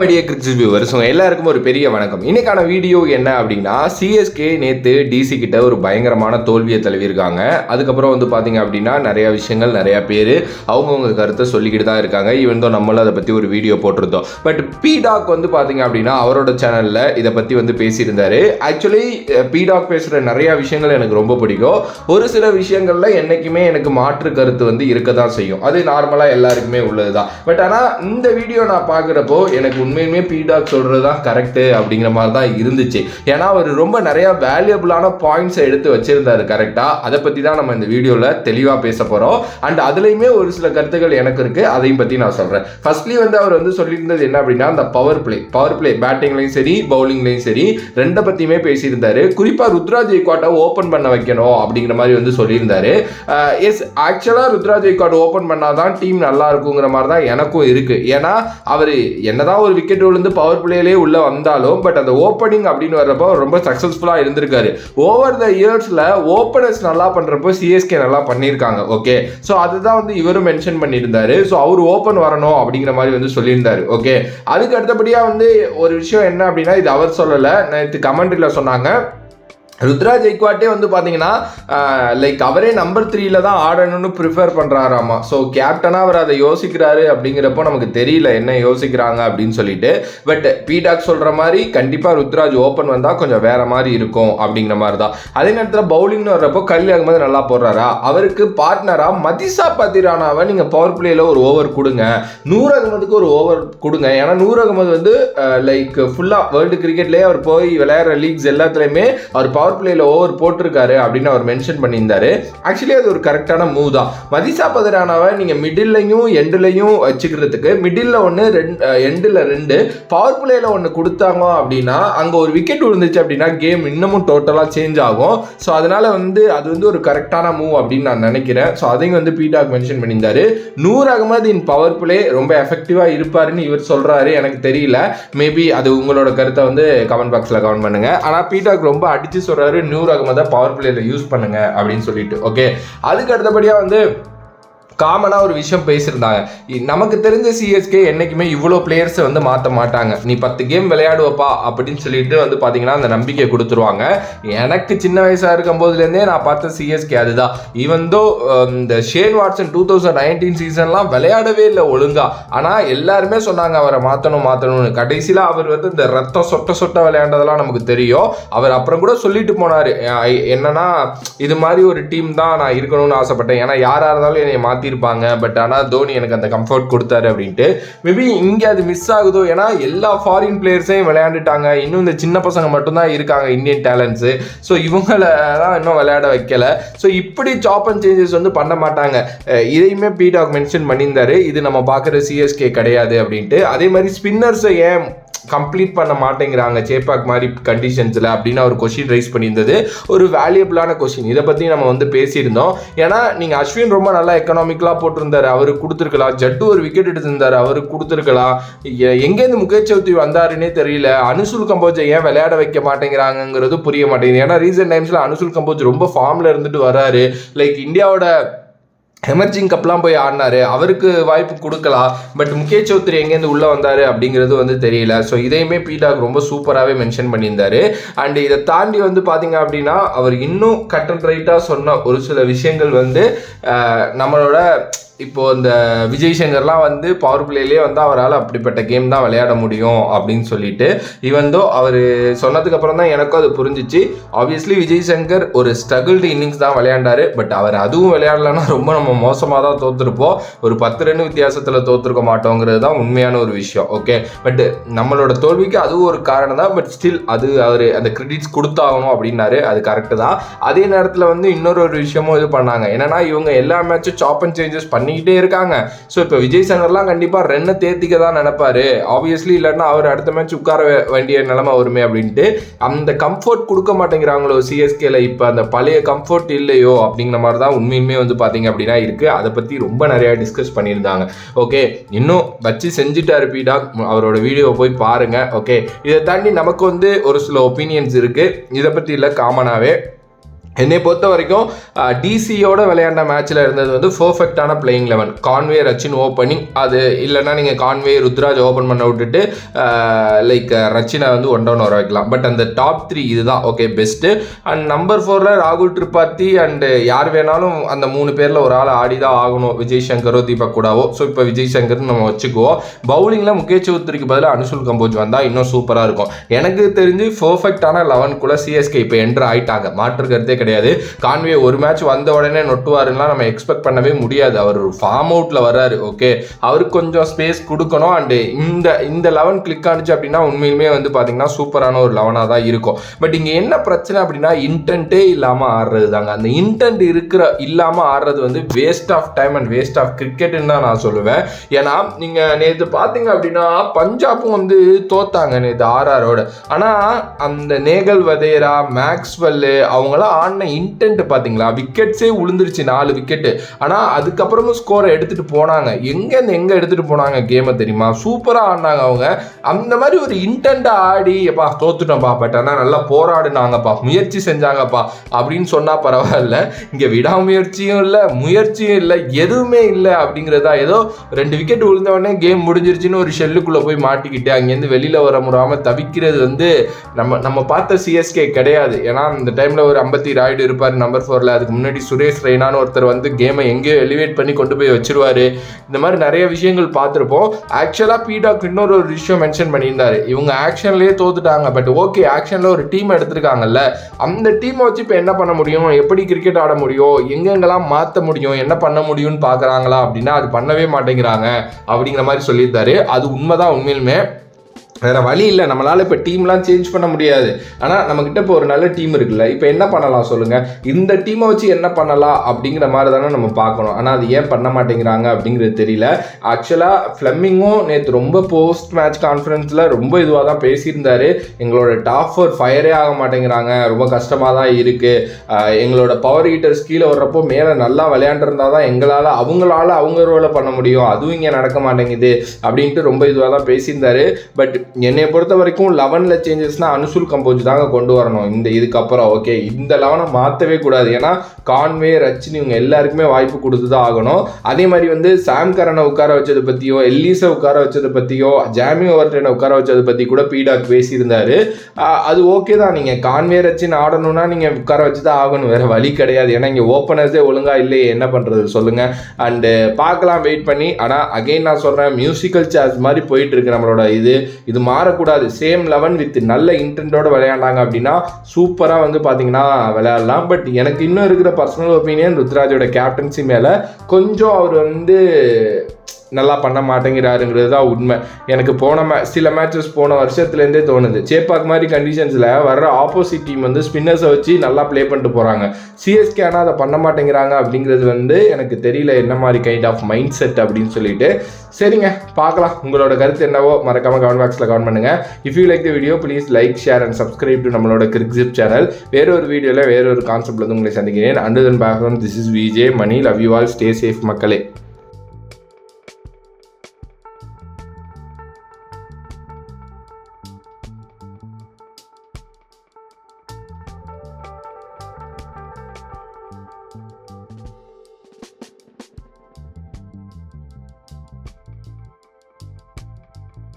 Cricket viewers எல்லாருக்கும் ஒரு பெரிய வணக்கம். இன்னைக்கான வீடியோ என்ன அப்படின்னா, சிஎஸ்கே நேத்து டிசி கிட்ட ஒரு பயங்கரமான தோல்வியை தழுவிருக்காங்க. அதுக்கப்புறம் வந்து பாத்தீங்க அப்படின்னா நிறைய விஷயங்கள் நிறைய பேர் அவங்கவுங்க கருத்தை சொல்லிக்கிட்டு தான் இருக்காங்க. ஈவன் தோ நம்மளும் அதை பத்தி ஒரு வீடியோ போட்டிருந்தோம். பட் பீடாக் வந்து பாத்தீங்க அப்படின்னா அவரோட சேனல்ல இதை பத்தி வந்து பேசியிருந்தாரு. ஆக்சுவலி பீடாக் பேசுற நிறைய விஷயங்கள் எனக்கு ரொம்ப பிடிக்கும். ஒரு சில விஷயங்கள்ல என்னைக்குமே எனக்கு மாற்று கருத்து வந்து இருக்க தான் செய்யும். அது நார்மலா எல்லாருக்குமே உள்ளதுதான். பட் ஆனா இந்த வீடியோ நான் பாக்குறப்போ எனக்கு உண்மையுமே பீடாக் சொல்றது தான் கரெக்ட் அப்படிங்கிற மாதிரி தான் இருந்துச்சு. ஏன்னா அவர் ரொம்ப நிறைய வேல்யூபிளான பாயிண்ட்ஸ் எடுத்து வச்சிருந்தாரு கரெக்டா. அதை பத்தி தான் நம்ம இந்த வீடியோல தெளிவா பேச போறோம். அண்ட் அதுலயுமே ஒரு சில கருத்துக்கள் எனக்கு இருக்கு, அதையும் பத்தி நான் சொல்றேன். ஃபர்ஸ்ட்லி வந்து அவர் வந்து சொல்லியிருந்தது என்ன அப்படின்னா, அந்த பவர் பிளே பேட்டிங்லையும் சரி பவுலிங்லையும் சரி ரெண்டை பத்தியுமே பேசியிருந்தாரு. குறிப்பா ருத்ராஜ் கெய்க்வாட்டை ஓபன் பண்ண வைக்கணும் அப்படிங்கிற மாதிரி வந்து சொல்லியிருந்தாரு. எஸ், ஆக்சுவலா ருத்ராஜ் கெய்க்வாட் ஓபன் பண்ணாதான் டீம் நல்லா இருக்குங்கிற மாதிரி தான் எனக்கும் இருக்கு. ஏன்னா அவர் என்னதான் ஒரு விக்கெட் விழுந்து பவர் பிளேலே உள்ள வந்தாலும் பட் அந்த ஓப்பனிங் அப்படின்னு வர்றப்போ ரொம்ப சக்சஸ்ஃபுல்லா இருந்திருக்காரு. ஓவர் த இயர்ஸ்ல ஓப்பனர்ஸ் நல்லா பண்றப்போ சிஎஸ்கே நல்லா பண்ணியிருக்காங்க. ஓகே, ஸோ அதுதான் வந்து இவரும் மென்ஷன் பண்ணியிருந்தாரு. ஸோ அவர் ஓப்பன் வரணும் அப்படிங்கிற மாதிரி வந்து சொல்லியிருந்தாரு. ஓகே, அதுக்கு அடுத்தபடியா வந்து ஒரு விஷயம் என்ன அப்படின்னா, இது அவர் சொல்லலை, நேற்று கமெண்ட்ரியில சொன்னாங்க. ருத்ராஜ் கெய்க்வாட்டே வந்து பார்த்தீங்கன்னா லைக் அவரே நம்பர் 3ல தான் ஆடணும்னு ப்ரிஃபர் பண்ணுறாராமா. ஸோ கேப்டனாக அவர் அதை யோசிக்கிறாரு அப்படிங்கிறப்போ நமக்கு தெரியல என்ன யோசிக்கிறாங்க அப்படின்னு சொல்லிட்டு. பட் பீடாக் சொல்கிற மாதிரி கண்டிப்பாக ருத்ராஜ் ஓப்பன் வந்தால் கொஞ்சம் வேற மாதிரி இருக்கும் அப்படிங்கிற மாதிரி தான். அதே நேரத்தில் பவுலிங்னு வர்றப்போ கல்லி அகமது நல்லா போடுறாரா, அவருக்கு பார்ட்னராக மதிசா பத்திரானாவை நீங்கள் பவர் பிளேயில் ஒரு ஓவர் கொடுங்க, நூர் அகமதுக்கு ஒரு ஓவர் கொடுங்க. ஏன்னா நூர் அகமது வந்து லைக் ஃபுல்லாக வேர்ல்டு கிரிக்கெட்லேயே அவர் போய் விளையாடுற லீக்ஸ் எல்லாத்துலேயுமே அவர் பவர் பிளேல ஓவர் போட்டிருக்காரு அப்படின்னு அவர் மென்ஷன் பண்ணியிருந்தாரு. ஆக்சுவலி அது ஒரு கரெக்டான மூவ் தான். மதிசா பத்திரானாவை நீங்க மிடில்லையும் எண்ட்லையும் வச்சுக்கிறதுக்கு மிடில்ல ஒன்று எண்டில் 2 பவர் பிளேல ஒன்று கொடுத்தாங்க அப்படின்னா அங்கே ஒரு விக்கெட் விழுந்துச்சு அப்படின்னா கேம் இன்னமும் டோட்டலாக சேஞ்ச் ஆகும். ஸோ அதனால வந்து அது வந்து ஒரு கரெக்டான மூவ் அப்படின்னு நான் நினைக்கிறேன். ஸோ அதையும் வந்து பீடாக் மென்ஷன் பண்ணியிருந்தாரு. நூர் அகமது இன் பவர் பிளே ரொம்ப எஃபெக்டிவாக இருப்பாருன்னு இவர் சொல்றாரு. எனக்கு தெரியல, மேபி அது உங்களோட கருத்தை வந்து கமெண்ட் பாக்ஸில் கமெண்ட் பண்ணுங்க. ஆனால் பீடாக் ரொம்ப அடிச்சு சொல்றாரு நூர் அகமதை பவர் பிளேல யூஸ் பண்ணுங்க அப்படின்னு சொல்லிட்டு. ஓகே, அதுக்கு அடுத்தபடியா வந்து காமனா ஒரு விஷயம் பேசியிருந்தாங்க. நமக்கு தெரிஞ்ச சிஎஸ்கே என்னைக்குமே இவ்வளோ பிளேயர்ஸை வந்து மாற்ற மாட்டாங்க. நீ 10 கேம் விளையாடுவப்பா அப்படின்னு சொல்லிட்டு வந்து பார்த்தீங்கன்னா அந்த நம்பிக்கை கொடுத்துருவாங்க. எனக்கு சின்ன வயசாக இருக்கும் போதுலேருந்தே நான் பார்த்த சிஎஸ்கே அதுதான். ஈவன் தோ இந்த ஷேன் வாட்சன் 2019 சீசன்லாம் விளையாடவே இல்லை ஒழுங்கா. ஆனால் எல்லாருமே சொன்னாங்க அவரை மாற்றணும்னு. கடைசியில் அவர் வந்து இந்த ரத்தம் சொட்ட விளையாண்டதெல்லாம் நமக்கு தெரியும். அவர் அப்புறம் கூட சொல்லிட்டு போனார், என்னன்னா இது மாதிரி ஒரு டீம் தான் நான் இருக்கணும்னு ஆசைப்பட்டேன். ஏன்னா யாராக இருந்தாலும் என்னை மாற்றிருப்பாங்க, பட் ஆனால் தோனி எனக்கு அந்த கம்ஃபர்ட் கொடுத்தாரு அப்படின்ட்டு. மேபி இங்கே அது மிஸ் ஆகுதோ, ஏன்னா எல்லா ஃபாரின் பிளேயர்ஸையும் விளையாண்டுட்டாங்க. இன்னும் இந்த சின்ன பசங்க மட்டும்தான் இருக்காங்க இந்தியன் டேலண்ட்ஸு. ஸோ இவங்களெல்லாம் இன்னும் விளையாட வைக்கல. ஸோ இப்படி சாப் அண்ட் சேஞ்சஸ் வந்து பண்ண மாட்டாங்க. இதையுமே பீடாக் மென்ஷன் பண்ணியிருந்தாரு, இது நம்ம பார்க்குற சிஎஸ்கே கிடையாது அப்படின்ட்டு. அதே மாதிரி ஸ்பின்னர்ஸை ஏன் கம்ப்ளீட் பண்ண மாட்டேங்கிறாங்க சேப்பாக் மாதிரி கண்டிஷன்ஸில் அப்படின்னு அவர் கொஸ்டின் ரைஸ் பண்ணியிருந்தது. ஒரு வேல்யூபிளான கொஸ்டின். இதை பற்றி நம்ம வந்து பேசியிருந்தோம். ஏன்னா நீங்கள் அஸ்வின் ரொம்ப நல்லா எக்கனாமிக்கலாக போட்டிருந்தாரு, அவருக்கு கொடுத்துருக்கலாம். ஜட்டு ஒரு விக்கெட் எடுத்திருந்தாரு, அவருக்கு கொடுத்துருக்கலாம். எங்கேருந்து முகேஷ் சௌத்ரி வந்தாருன்னே தெரியல. அனுசுல் கம்போஜை ஏன் விளையாட வைக்க மாட்டேங்கிறாங்கிறது புரிய மாட்டேங்குது. ஏன்னா ரீசெண்ட் டைம்ஸில் அனுசுல் கம்போஜ் ரொம்ப ஃபார்மில் இருந்துட்டு வராரு. லைக் இந்தியாவோட எமர்ஜிங் கப்லாம் போய் ஆடினாரு, அவருக்கு வாய்ப்பு கொடுக்கலாம். பட் முகேஷ் சௌத்ரி எங்கேருந்து உள்ளே வந்தார் அப்படிங்கிறது வந்து தெரியல. ஸோ இதையுமே பீடாக் ரொம்ப சூப்பராகவே மென்ஷன் பண்ணியிருந்தாரு. அண்ட் இதை தாண்டி வந்து பார்த்தீங்க அப்படின்னா அவர் இன்னும் கட் அண்ட் ரைட்டாக சொன்ன ஒரு சில விஷயங்கள் வந்து நம்மளோட இப்போ இந்த விஜய் சங்கர்லாம் வந்து பவர் பிளேலேயே வந்து அவரால் அப்படிப்பட்ட கேம் தான் விளையாட முடியும் அப்படின்னு சொல்லிட்டு ஈவன் தோ அவர் சொன்னதுக்கு அப்புறம் தான் எனக்கும் அது புரிஞ்சிச்சு. ஆப்வியஸ்லி விஜய் சங்கர் ஒரு ஸ்ட்ரகிள்டு இன்னிங்ஸ் தான் விளையாண்டாரு. பட் அவர் அதுவும் விளையாடலன்னா ரொம்ப நம்ம மோசமாக தான் தோற்றுருப்போம். ஒரு 10 ரன் வித்தியாசத்தில் தோற்றுருக்க மாட்டோங்கிறது தான் உண்மையான ஒரு விஷயம். ஓகே, பட் நம்மளோட தோல்விக்கு அதுவும் ஒரு காரணம் தான். பட் ஸ்டில் அது அவர் அந்த கிரெடிட்ஸ் கொடுத்தாகணும் அப்படின்னாரு, அது கரெக்டு தான். அதே நேரத்தில் வந்து இன்னொரு விஷயமும் இது பண்ணாங்க. என்னன்னா இவங்க எல்லா மேட்சும் சாப் அண்ட் சேஞ்சஸ் பண்ணிக்கிட்டே இருக்காங்க. ஸோ இப்போ விஜய் சங்கர்லாம் கண்டிப்பாக ரன்னை தேர்த்திக்க தான் நினைப்பாரு ஆப்வியஸ்லி. இல்லைன்னா அவர் அடுத்த மேட்ச் உட்கார வேண்டிய நிலைமை வருமே அப்படின்ட்டு அந்த கம்ஃபர்ட் கொடுக்க மாட்டேங்கிறாங்களோ சிஎஸ்கேல. இப்போ அந்த பழைய கம்ஃபர்ட் இல்லையோ அப்படிங்கிற மாதிரி தான் உண்மையுமே வந்து பார்த்தீங்க அப்படின்னா இருக்கு. அதை பற்றி ரொம்ப நிறையா டிஸ்கஸ் பண்ணியிருந்தாங்க. ஓகே, இன்னும் வச்சு செஞ்சுட்டாரு பீடாக், அவரோட வீடியோவை போய் பாருங்க. ஓகே, இதை தாண்டி நமக்கு வந்து ஒரு சில ஒப்பீனியன்ஸ் இருக்கு. இதை பற்றி இல்லை, காமனாகவே என்னை பொறுத்த வரைக்கும் டிசியோட விளையாண்ட மேட்ச்சில் இருந்தது வந்து பர்ஃபெக்டான பிளேயிங் 11. கான்வே ரச்சின் ஓப்பனிங், அது இல்லைன்னா நீங்கள் கான்வே ருத்ராஜ் ஓப்பன் பண்ண விட்டுட்டு லைக் ரச்சினை வந்து 1-down வர வைக்கலாம். பட் அந்த டாப் 3 இதுதான் ஓகே பெஸ்ட்டு. அண்ட் நம்பர் 4 ராகுல் திரிபாதி அண்டு யார் வேணாலும் அந்த 3 பேரில் ஒரு ஆள் ஆடி தான் ஆகணும், விஜய் சங்கரோ தீபக் கூடாவோ. ஸோ இப்போ விஜய் சங்கர் நம்ம வச்சுக்குவோம். பவுலிங்கில் முகேஷ் சௌத்ரிக்கு பதிலாக அனுஷுல் கம்போஜ் வந்தால் இன்னும் சூப்பராக இருக்கும். எனக்கு தெரிஞ்சு பர்ஃபெக்டான 11 சிஎஸ்கே இப்போ என்ட்ரு ஆகிட்டாங்க, மாற்று கருத்தே கிடையாது. கான்வே ஒரு மேட்ச் வந்த உடனே நொட்டுவாருன்னா நம்ம எக்ஸ்பெக்ட் பண்ணவே முடியாது. அவர் ஒரு ஃபார்ம் அவுட்ல வர்றாரு, ஓகே, அவருக்கு கொஞ்சம் ஸ்பேஸ் கொடுக்கணும். அண்ட் இந்த 11 கிளிக் ஆனிச்சு அப்படின்னா உண்மையிலுமே வந்து பார்த்தீங்கன்னா சூப்பரான ஒரு 11ஆக தான் இருக்கும். பட் இங்கே என்ன பிரச்சனை அப்படின்னா இன்டென்ட்டே இல்லாமல் ஆடுறது தாங்க. அந்த இன்டென்ட் இல்லாமல் ஆடுறது வந்து waste of time and waste of கிரிக்கெட்னு தான் நான் சொல்லுவேன். ஏன்னா நீங்கள் நேற்று பார்த்தீங்க அப்படின்னா பஞ்சாபும் வந்து தோத்தாங்க நேற்று ஆர்ஆரோட. ஆனால் அந்த நேகல் வதேரா, மேக்ஸ்வெல்லு அவங்களாம் ஆடின இன்டென்ட் பார்த்தீங்களா, விக்கெட்ஸே உளுந்துருச்சு 4 விக்கெட்டு. ஆனால் அதுக்கப்புறமும் ஸ்கோரை எடுத்துகிட்டு போனாங்க. எங்கே எடுத்துகிட்டு போனாங்க கேமை தெரியுமா? சூப்பராக ஆடினாங்க அவங்க. அந்த மாதிரி ஒரு இன்டென்ட்டை ஆடி எப்பா தோத்துட்டோம்ப்பா, பட் ஆனால் நல்லா போராடினாங்கப்பா, முயற்சி செஞ்சாங்கப்பா அப்படின்னு சொன்னால் பரவாயில்ல. இங்கே விடாமுயற்சியும் இல்லை, முயற்சியும் இல்லை, எதுவுமே இல்லை அப்படிங்கிறதா. ஏதோ 2 விக்கெட் விழுந்தவொடனே கேம் முடிஞ்சிருச்சுன்னு ஒரு ஷெல்லுக்குள்ளே போய் மாட்டிக்கிட்டு அங்கேருந்து வெளியில் வர முடியாமல் தவிக்கிறது வந்து நம்ம பார்த்த சிஎஸ்கே கிடையாது. ஏன்னா அந்த டைமில் ஒரு அம்பத்தி ராய்டு இருப்பார் நம்பர் 4ல. அதுக்கு முன்னாடி சுரேஷ் ரெய்னான்னு ஒருத்தர் வந்து கேமை எங்கேயோ எலிவேட் பண்ணி கொண்டு போய் வச்சிருவாரு. இந்த மாதிரி நிறைய விஷயங்கள் பார்த்துருப்போம். ஆக்சுவலாக பீடாக் இன்னொரு விஷயம் மென்ஷன் பண்ணியிருந்தாரு, இவங்க ஆக்ஷன்லேயே தோத்துட்டாங்க, பட் ஓகே ஆக்ஷனில் ஒரு டீம் எடுத்திருக்காங்கல்ல, அந்த டீமை வச்சு இப்போ என்ன பண்ண முடியும், எப்படி கிரிக்கெட் ஆட முடியும், எங்கெங்கெல்லாம் மாற்ற முடியும், என்ன பண்ண முடியும்னு பார்க்குறாங்களா அப்படின்னா அது பண்ணவே மாட்டேங்கிறாங்க அப்படிங்கிற மாதிரி சொல்லியிருந்தாரு. அது உண்மைதான். உண்மையிலுமே வேறு வழி இல்லை, நம்மளால் இப்போ டீம்லாம் சேஞ்ச் பண்ண முடியாது. ஆனால் நம்மக்கிட்ட இப்போ ஒரு நல்ல டீம் இருக்குல்ல, இப்போ என்ன பண்ணலாம் சொல்லுங்கள், இந்த டீமை வச்சு என்ன பண்ணலாம் அப்படிங்கிற மாதிரி தானே நம்ம பார்க்கணும். ஆனால் அது ஏன் பண்ண மாட்டேங்கிறாங்க அப்படிங்கிறது தெரியல. ஆக்சுவலாக ஃப்ளெமிங்கும் நேற்று ரொம்ப போஸ்ட் மேட்ச் கான்ஃபரன்ஸில் ரொம்ப இதுவாக தான் பேசியிருந்தாரு. எங்களோட டாப் 4 ஃபயரே ஆக மாட்டேங்கிறாங்க, ரொம்ப கஷ்டமாக தான் இருக்குது, எங்களோட பவர் ஹீட்டர்ஸ் கீழே வர்றப்போ மேலே நல்லா விளையாண்டுருந்தா தான் எங்களால் அவங்க ரோலை பண்ண முடியும், அதுவும் இங்கே நடக்க மாட்டேங்குது அப்படின்ட்டு ரொம்ப இதுவாக தான் பேசியிருந்தாரு. பட் என்னை பொறுத்த வரைக்கும் 11ல் சேஞ்சஸ்னா அனுஷுல் கம்போஜ் தாங்க கொண்டு வரணும் இதுக்கப்புறம். ஓகே, இந்த 11 மாற்றவே கூடாது. ஏன்னா கான்வே, ரச்சின் இவங்க எல்லாருக்குமே வாய்ப்பு கொடுத்து தான் ஆகணும். அதே மாதிரி வந்து சாம் கரனை உட்கார வச்சதை பற்றியோ, எல்லீஸை உட்கார வச்சதை பற்றியோ, ஜாமி ஓவர்டனை உட்கார வச்சதை பற்றி கூட பீடாக் பேசியிருந்தாரு. அது ஓகே தான். நீங்கள் கான்வே, ரச்சின் ஆடணும்னா நீங்கள் உட்கார வச்சு தான் ஆகணும், வேறு வழி கிடையாது. ஏன்னா இங்கே ஓப்பனர்ஸே ஒழுங்காக இல்லையே, என்ன பண்ணுறது சொல்லுங்கள். அண்டு பார்க்கலாம் வெயிட் பண்ணி. ஆனால் அகெயின் நான் சொல்கிறேன், மியூசிக்கல் சேர்ஸ் மாதிரி போயிட்டு இருக்கு நம்மளோட இது மாறக்கூடாது. சேம் 11 வித் நல்ல இன்டென்ட்டோட விளையாண்டாங்க அப்படின்னா சூப்பராக வந்து பார்த்தீங்கன்னா விளையாடலாம். பட் எனக்கு இன்னும் இருக்கிற பர்சனல் ஒப்பீனியன் ருத்ராஜோட கேப்டன்சி மேலே கொஞ்சம் அவர் வந்து நல்லா பண்ண மாட்டேங்கிறாருங்கிறது தான் உண்மை. எனக்கு சில மேட்சஸ் போன வருஷத்துலேருந்தே தோணுது, சேப்பாக் மாதிரி கண்டிஷன்ஸில் வர்ற ஆப்போசிட் டீம் வந்து ஸ்பின்னர்ஸை வச்சு நல்லா ப்ளே பண்ணிட்டு போகிறாங்க. சிஎஸ்கே ஆனால் அதை பண்ண மாட்டேங்கிறாங்க அப்படிங்கிறது வந்து எனக்கு தெரியல என்ன மாதிரி கைண்ட் ஆஃப் மைண்ட் செட் அப்படின்னு சொல்லிட்டு. சரிங்க, பார்க்கலாம். உங்களோட கருத்து என்னவோ மறக்காமல் கமெண்ட் பாக்ஸில் கமெண்ட் பண்ணுங்கள். If you like the video please like, share and subscribe to நம்மளோட கிரிக்ஸிப் சேனல். வேறொரு வீடியோவில் வேறொரு கான்செப்டில் வந்து உங்களை சந்திக்கிறேன். Under the background, this is VJ Mani. Love you all, stay safe மக்களே.